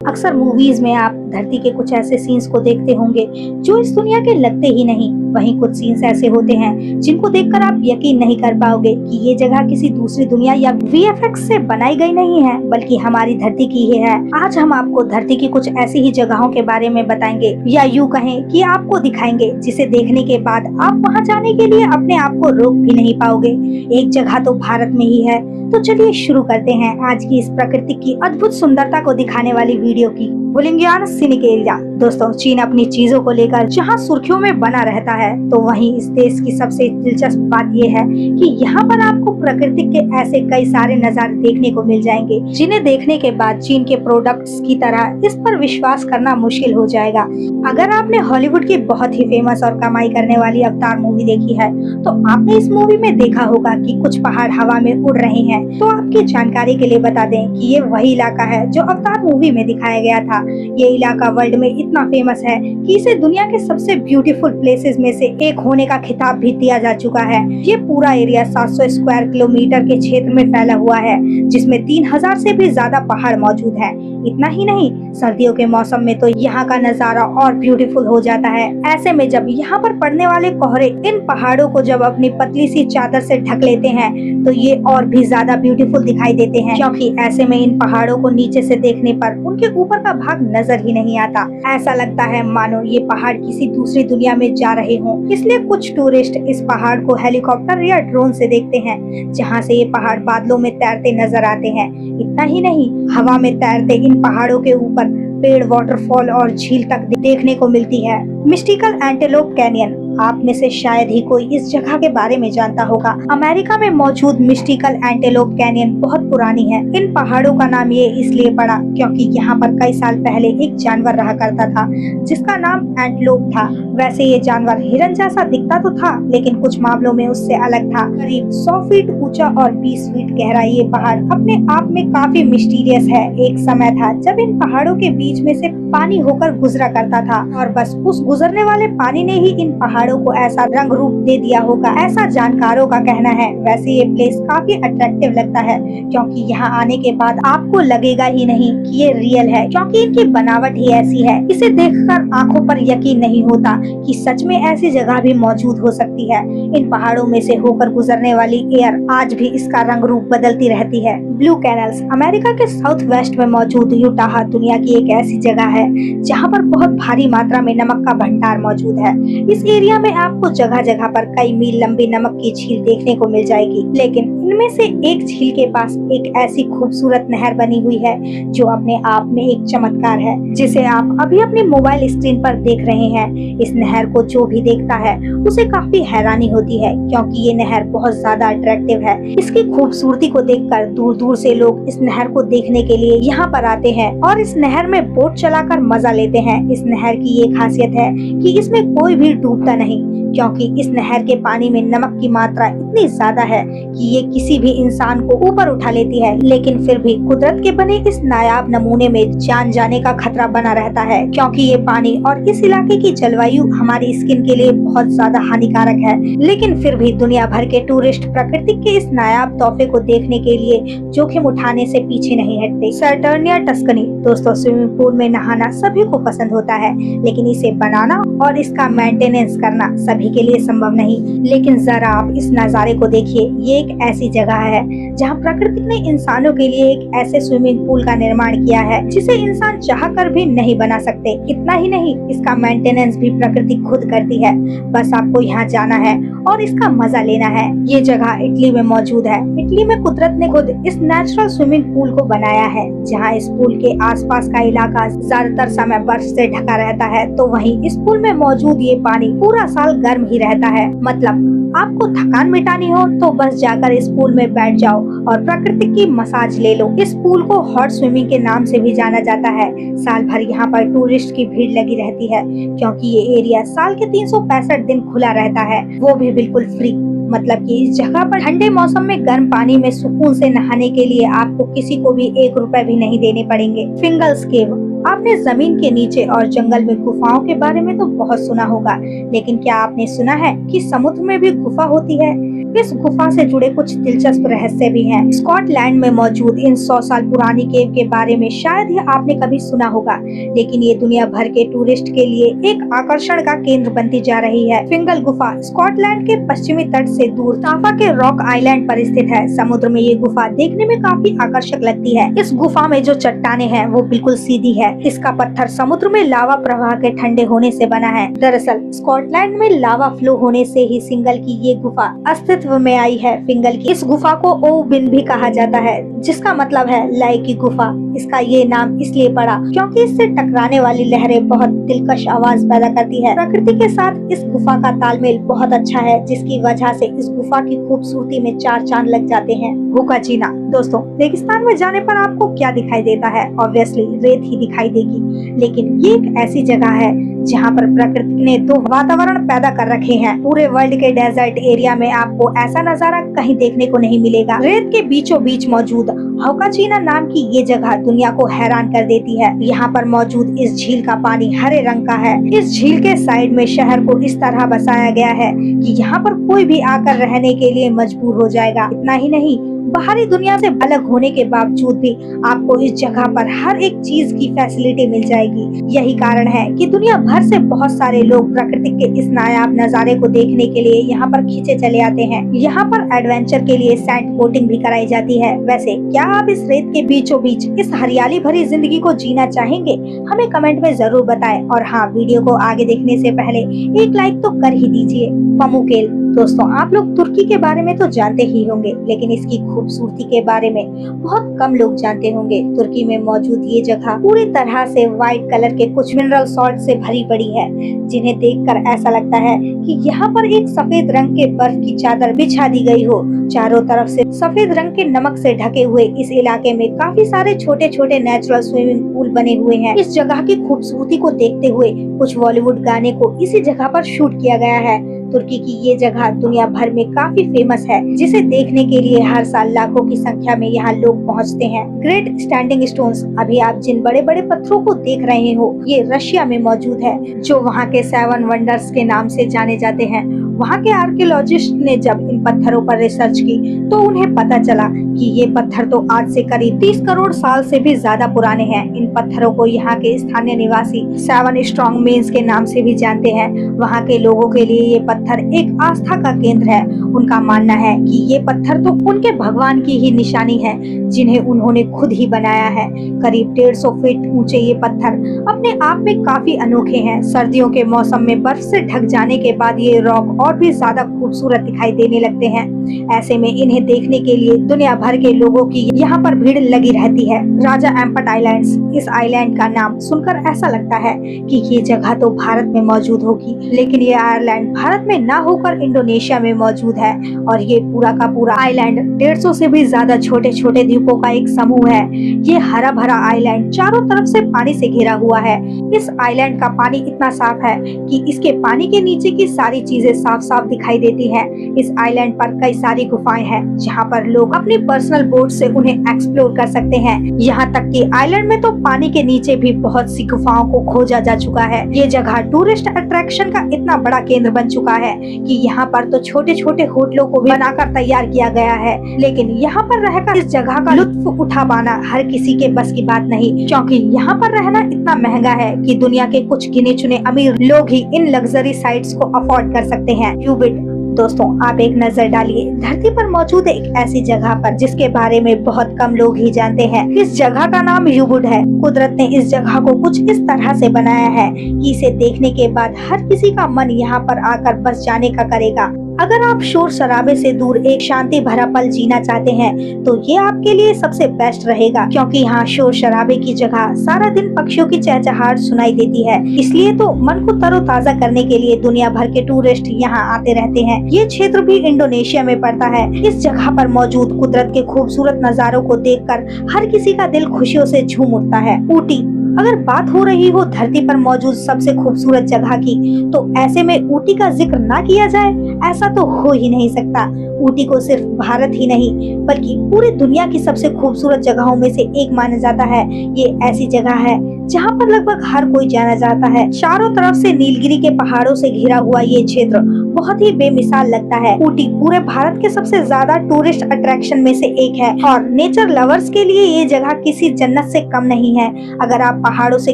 अक्सर मूवीज में आप धरती के कुछ ऐसे सीन्स को देखते होंगे जो इस दुनिया के लगते ही नहीं। वहीं कुछ सीन्स ऐसे होते हैं जिनको देखकर आप यकीन नहीं कर पाओगे कि ये जगह किसी दूसरी दुनिया या वीएफएक्स से बनाई गई नहीं है, बल्कि हमारी धरती की ही है। आज हम आपको धरती की कुछ ऐसी ही जगहों के बारे में बताएंगे, या यूँ कहें कि आपको दिखाएंगे, जिसे देखने के बाद आप वहाँ जाने के लिए अपने आप को रोक भी नहीं पाओगे। एक जगह तो भारत में ही है। तो चलिए शुरू करते हैं आज की इस प्रकृति की अद्भुत सुंदरता को दिखाने वाली वीडियो की। वुलिंगियान सिनिक एरिया। दोस्तों, चीन अपनी चीजों को लेकर जहां सुर्खियों में बना रहता है, तो वहीं इस देश की सबसे दिलचस्प बात यह है कि यहाँ पर आपको प्रकृति के ऐसे कई सारे नजारे देखने को मिल जाएंगे जिन्हें देखने के बाद चीन के प्रोडक्ट्स की तरह इस पर विश्वास करना मुश्किल हो जाएगा। अगर आपने हॉलीवुड की बहुत ही फेमस और कमाई करने वाली अवतार मूवी देखी है, तो आपने इस मूवी में देखा होगा कि कुछ पहाड़ हवा में उड़ रहे हैं। तो आपकी जानकारी के लिए बता दें कि ये वही इलाका है जो अवतार मूवी में दिखाया गया था। ये इलाका वर्ल्ड में इतना फेमस है कि इसे दुनिया के सबसे ब्यूटीफुल प्लेसेस में से एक होने का खिताब भी दिया जा चुका है। ये पूरा एरिया 700 स्क्वायर किलोमीटर के क्षेत्र में फैला हुआ है, जिसमें 3000 से भी ज्यादा पहाड़ मौजूद है। इतना ही नहीं, सर्दियों के मौसम में तो यहाँ का नजारा और ब्यूटीफुल हो जाता है। ऐसे में जब यहाँ पर पड़ने वाले कोहरे इन पहाड़ों को जब अपनी पतली सी चादर से ढक लेते हैं, तो ये और भी ज्यादा ब्यूटीफुल दिखाई देते हैं, क्योंकि ऐसे में इन पहाड़ों को नीचे से देखने पर उनके ऊपर का भाग नजर ही नहीं आता। ऐसा लगता है मानो ये पहाड़ किसी दूसरी दुनिया में जा रहे हों। इसलिए कुछ टूरिस्ट इस पहाड़ को हेलीकॉप्टर या ड्रोन से देखते हैं, जहाँ से ये पहाड़ बादलों में तैरते नजर आते हैं। इतना ही नहीं, हवा में तैरते इन पहाड़ों के ऊपर पेड़, वाटरफॉल और झील तक देखने को मिलती है। Mystical antelope canyon. आप में से शायद ही कोई इस जगह के बारे में जानता होगा। अमेरिका में मौजूद मिस्टिकल एंटेलोप कैनियन बहुत पुरानी है। इन पहाड़ों का नाम ये इसलिए पड़ा क्योंकि यहाँ पर कई साल पहले एक जानवर रहा करता था, जिसका नाम एंटलोप था। वैसे ये जानवर हिरन जैसा दिखता तो था, लेकिन कुछ मामलों में उससे अलग था। करीब 100 फीट ऊंचा और 20 फीट गहरा ये पहाड़ अपने आप में काफी मिस्टीरियस है। एक समय था जब इन पहाड़ों के बीच में से पानी होकर गुजरा करता था, और बस उस गुजरने वाले पानी ने ही इन पहाड़ों को ऐसा रंग रूप दे दिया होगा, ऐसा जानकारों का कहना है। वैसे ये प्लेस काफी अट्रैक्टिव लगता है, क्योंकि यहाँ आने के बाद आपको लगेगा ही नहीं कि ये रियल है, क्योंकि इनकी बनावट ही ऐसी है। इसे देखकर आंखों पर यकीन नहीं होता कि सच में ऐसी जगह भी मौजूद हो सकती है। इन पहाड़ों में से होकर गुजरने वाली एयर आज भी इसका रंग रूप बदलती रहती है। Blue canals. अमेरिका के साउथ वेस्ट में मौजूद यूटाह दुनिया की एक ऐसी जगह है जहाँ पर बहुत भारी मात्रा में नमक का भंडार मौजूद है। इस एरिया में आपको जगह जगह पर कई मील लंबी नमक की झील देखने को मिल जाएगी, लेकिन इनमें से एक झील के पास एक ऐसी खूबसूरत नहर बनी हुई है जो अपने आप में एक चमत्कार है, जिसे आप अभी अपने मोबाइल स्क्रीन पर देख रहे हैं। इस नहर को जो भी देखता है उसे काफी हैरानी होती है, क्योंकि ये नहर बहुत ज्यादा अट्रैक्टिव है। इसकी खूबसूरती को देखकर दूर दूर से लोग इस नहर को देखने के लिए यहाँ पर आते हैं और इस नहर में बोट चलाकर मजा लेते हैं। इस नहर की ये खासियत है कि इसमें कोई भी डूबता नहीं, क्योंकि इस नहर के पानी में नमक की मात्रा इतनी ज्यादा है कि ये किसी भी इंसान को ऊपर उठा लेती है। लेकिन फिर भी कुदरत के बने इस नायाब नमूने में जान जाने का खतरा बना रहता है, क्योंकि ये पानी और इस इलाके की जलवायु हमारी स्किन के लिए बहुत ज्यादा हानिकारक है। लेकिन फिर भी दुनिया भर के टूरिस्ट प्रकृति के इस नायाब तोहफे को देखने के लिए जोखिम उठाने से पीछे नहीं हटते। सैटर्निया टस्कनी। दोस्तों, स्विमिंग पूल में नहाना सभी को पसंद होता है, लेकिन इसे बनाना और इसका मेंटेनेंस करना सभी के लिए संभव नहीं। लेकिन जरा आप इस नजारे को देखिए। ये एक ऐसी जगह है जहाँ प्रकृति ने इंसानों के लिए एक ऐसे स्विमिंग पूल का निर्माण किया है जिसे इंसान चाहकर भी नहीं बना सकते। इतना ही नहीं, इसका मेंटेनेंस भी प्रकृति खुद करती है। बस आपको यहाँ जाना है और इसका मजा लेना है। ये जगह इटली में मौजूद है। इटली में कुदरत ने खुद इस नेचुरल स्विमिंग पूल को बनाया है, जहाँ इस पूल के आसपास का इलाका ज्यादातर समय बर्फ से ढका रहता है, तो वहीं इस पूल में मौजूद ये पानी पूरा साल गर्म ही रहता है। मतलब आपको थकान मिटानी हो तो बस जाकर इस पूल में बैठ जाओ और प्रकृति की मसाज ले लो। इस पूल को हॉट स्विमिंग के नाम से भी जाना जाता है। साल भर यहाँ पर टूरिस्ट की भीड़ लगी रहती है, क्योंकि ये एरिया साल के 365 दिन खुला रहता है, वो भी बिल्कुल फ्री। मतलब कि इस जगह पर ठंडे मौसम में गर्म पानी में सुकून से नहाने के लिए आपको किसी को भी 1 रुपए भी नहीं देने पड़ेंगे। फिंगल्स केव। आपने जमीन के नीचे और जंगल में गुफाओं के बारे में तो बहुत सुना होगा, लेकिन क्या आपने सुना है कि समुद्र में भी गुफा होती है? इस गुफा से जुड़े कुछ दिलचस्प रहस्य भी हैं। स्कॉटलैंड में मौजूद इन 100 साल पुरानी केव के बारे में शायद ही आपने कभी सुना होगा, लेकिन ये दुनिया भर के टूरिस्ट के लिए एक आकर्षण का केंद्र बनती जा रही है। फिंगल गुफा स्कॉटलैंड के पश्चिमी तट से दूर ताफा के रॉक आइलैंड पर स्थित है। समुद्र में ये गुफा देखने में काफी आकर्षक लगती है। इस गुफा में जो चट्टानें हैं वो बिल्कुल सीधी है। इसका पत्थर समुद्र में लावा प्रवाह के ठंडे होने से बना है। दरअसल स्कॉटलैंड में लावा फ्लो होने से ही फिंगल की ये गुफा अस्तित्व में आई है। फिंगल की इस गुफा को ओ बिन भी कहा जाता है, जिसका मतलब है लय की गुफा। इसका ये नाम इसलिए पड़ा क्योंकि इससे टकराने वाली लहरें बहुत दिलकश आवाज पैदा करती है। प्रकृति के साथ इस गुफा का तालमेल बहुत अच्छा है, जिसकी वजह से इस गुफा की खूबसूरती में 4 चांद लग जाते हैं। हुक्का चीना दोस्तों, रेगिस्तान में जाने पर आपको क्या दिखाई देता है? ऑब्वियसली रेत ही दिखाई देगी, लेकिन ये एक ऐसी जगह है जहाँ पर प्रकृति ने 2 वातावरण पैदा कर रखे हैं। पूरे वर्ल्ड के डेजर्ट एरिया में आपको ऐसा नजारा कहीं देखने को नहीं मिलेगा। रेत के बीचों बीच मौजूद हुक्का चीना नाम की ये जगह दुनिया को हैरान कर देती है। यहाँ पर मौजूद इस झील का पानी हरे रंग का है। इस झील के साइड में शहर को इस तरह बसाया गया है कि यहाँ पर कोई भी आकर रहने के लिए मजबूर हो जाएगा। इतना ही नहीं, बाहरी दुनिया से अलग होने के बावजूद भी आपको इस जगह पर हर एक चीज की फैसिलिटी मिल जाएगी। यही कारण है कि दुनिया भर से बहुत सारे लोग प्रकृति के इस नायाब नजारे को देखने के लिए यहाँ पर खींचे चले आते हैं। यहाँ पर एडवेंचर के लिए सैंड बोटिंग भी कराई जाती है। वैसे क्या आप इस रेत के बीचों बीच इस हरियाली भरी जिंदगी को जीना चाहेंगे? हमें कमेंट में जरूर बताएं। और हाँ, वीडियो को आगे देखने से पहले एक लाइक तो कर ही दीजिए। पामुक्केल दोस्तों, आप लोग तुर्की के बारे में तो जानते ही होंगे, लेकिन इसकी खूबसूरती के बारे में बहुत कम लोग जानते होंगे। तुर्की में मौजूद ये जगह पूरी तरह से व्हाइट कलर के कुछ मिनरल सॉल्ट से भरी पड़ी है, जिन्हें देखकर ऐसा लगता है कि यहाँ पर एक सफेद रंग के बर्फ की चादर बिछा दी गई हो। चारों तरफ से सफेद रंग के नमक से ढके हुए इस इलाके में काफी सारे छोटे छोटे नेचुरल स्विमिंग पूल बने हुए हैं। इस जगह की खूबसूरती को देखते हुए कुछ बॉलीवुड गाने को इसी जगह पर शूट किया गया है। तुर्की की ये जगह दुनिया भर में काफी फेमस है, जिसे देखने के लिए हर साल लाखों की संख्या में यहाँ लोग पहुँचते हैं। ग्रेट स्टैंडिंग स्टोन्स, अभी आप जिन बड़े बड़े पत्थरों को देख रहे हो, ये रशिया में मौजूद है, जो वहाँ के 7 वंडर्स के नाम से जाने जाते हैं। वहाँ के आर्कियोलॉजिस्ट ने जब इन पत्थरों पर रिसर्च की तो उन्हें पता चला कि ये पत्थर तो आज से करीब 30 करोड़ साल से भी ज्यादा पुराने हैं। इन पत्थरों को यहाँ के स्थानीय निवासी 7 स्ट्रॉन्ग मेंस के नाम से भी जानते हैं। वहाँ के लोगों के लिए ये पत्थर एक आस्था का केंद्र है। उनका मानना है कि ये पत्थर तो उनके भगवान की ही निशानी है, जिन्हें उन्होंने खुद ही बनाया है। करीब 150 फीट ऊंचे ये पत्थर अपने आप में काफी अनोखे हैं। सर्दियों के मौसम में बर्फ से ढक जाने के बाद ये रॉक और भी ज्यादा खूबसूरत दिखाई देने लगते हैं। ऐसे में इन्हें देखने के लिए दुनिया भर के लोगों की यहाँ पर भीड़ लगी रहती है। राजा एम्पट आइलैंड्स, इस आइलैंड का नाम सुनकर ऐसा लगता है कि ये जगह तो भारत में मौजूद होगी, लेकिन ये आइलैंड भारत में ना होकर इंडोनेशिया में मौजूद है। और ये पूरा का पूरा आइलैंड 150 से भी ज्यादा छोटे छोटे द्वीपों का एक समूह है। ये हरा भरा आइलैंड चारों तरफ से पानी से घिरा हुआ है। इस आइलैंड का पानी इतना साफ है कि इसके पानी के नीचे की सारी चीजें साफ साफ दिखाई देती है। इस आइलैंड पर कई सारी गुफाएं हैं, जहाँ पर लोग अपनी पर्सनल बोट से उन्हें एक्सप्लोर कर सकते हैं। यहाँ तक कि आइलैंड में तो पानी के नीचे भी बहुत सी गुफाओं को खोजा जा चुका है। ये जगह टूरिस्ट अट्रैक्शन का इतना बड़ा केंद्र बन चुका है कि यहाँ पर तो छोटे छोटे होटलों को भी बनाकर तैयार किया गया है। लेकिन यहाँ पर रहकर इस जगह का लुत्फ उठा पाना हर किसी के बस की बात नहीं, क्योंकि यहाँ पर रहना इतना महंगा है कि दुनिया के कुछ गिने चुने अमीर लोग ही इन लग्जरी साइट्स को अफोर्ड कर सकते हैं। यूबिट दोस्तों, आप एक नजर डालिए धरती पर मौजूद एक ऐसी जगह पर जिसके बारे में बहुत कम लोग ही जानते हैं। इस जगह का नाम यूबुड है। कुदरत ने इस जगह को कुछ इस तरह से बनाया है कि इसे देखने के बाद हर किसी का मन यहाँ पर आकर बस जाने का करेगा। अगर आप शोर शराबे से दूर एक शांति भरा पल जीना चाहते हैं तो ये आपके लिए सबसे बेस्ट रहेगा, क्योंकि यहाँ शोर शराबे की जगह सारा दिन पक्षियों की चहचहाहट सुनाई देती है। इसलिए तो मन को तरोताजा करने के लिए दुनिया भर के टूरिस्ट यहाँ आते रहते हैं। ये क्षेत्र भी इंडोनेशिया में पड़ता है। इस जगह पर मौजूद कुदरत के खूबसूरत नजारों को देखकर हर किसी का दिल खुशियों से झूम उठता है। ऊटी अगर बात हो रही हो धरती पर मौजूद सबसे खूबसूरत जगह की, तो ऐसे में ऊटी का जिक्र ना किया जाए, ऐसा तो हो ही नहीं सकता। ऊटी को सिर्फ भारत ही नहीं बल्कि पूरी दुनिया की सबसे खूबसूरत जगहों में से एक माना जाता है। ये ऐसी जगह है जहाँ पर लगभग हर कोई जाना चाहता है। चारों तरफ से नीलगिरी के पहाड़ों से घिरा हुआ ये क्षेत्र बहुत ही बेमिसाल लगता है। ऊटी पूरे भारत के सबसे ज्यादा टूरिस्ट अट्रैक्शन में से एक है और नेचर लवर्स के लिए ये जगह किसी जन्नत से कम नहीं है। अगर आप पहाड़ों से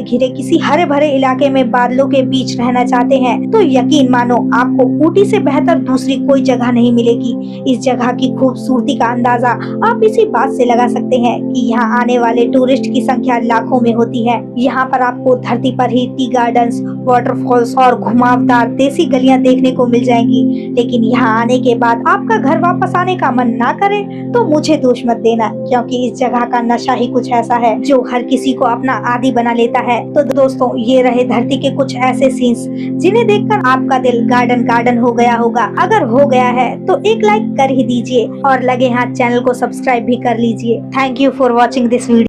घिरे किसी हरे भरे इलाके में बादलों के बीच रहना चाहते हैं, तो यकीन मानो आपको ऊटी से बेहतर दूसरी कोई जगह नहीं मिलेगी। इस जगह की खूबसूरती का अंदाजा आप इसी बात से लगा सकते हैं कि यहाँ आने वाले टूरिस्ट की संख्या लाखों में होती है। यहाँ पर आपको धरती पर ही टी गार्डन्स, वाटरफॉल्स और घुमावदार देसी गलियां देखने को मिल जाएंगी। लेकिन यहाँ आने के बाद आपका घर वापस आने का मन ना करे तो मुझे दोष मत देना, क्योंकि इस जगह का नशा ही कुछ ऐसा है जो हर किसी को अपना आदी बना लेता है। तो दोस्तों, ये रहे धरती के कुछ ऐसे सीन्स जिन्हें देखकर आपका दिल गार्डन गार्डन हो गया होगा। अगर हो गया है तो एक लाइक कर ही दीजिए और लगे हाथ चैनल को सब्सक्राइब भी कर लीजिए। Thank you for watching this video.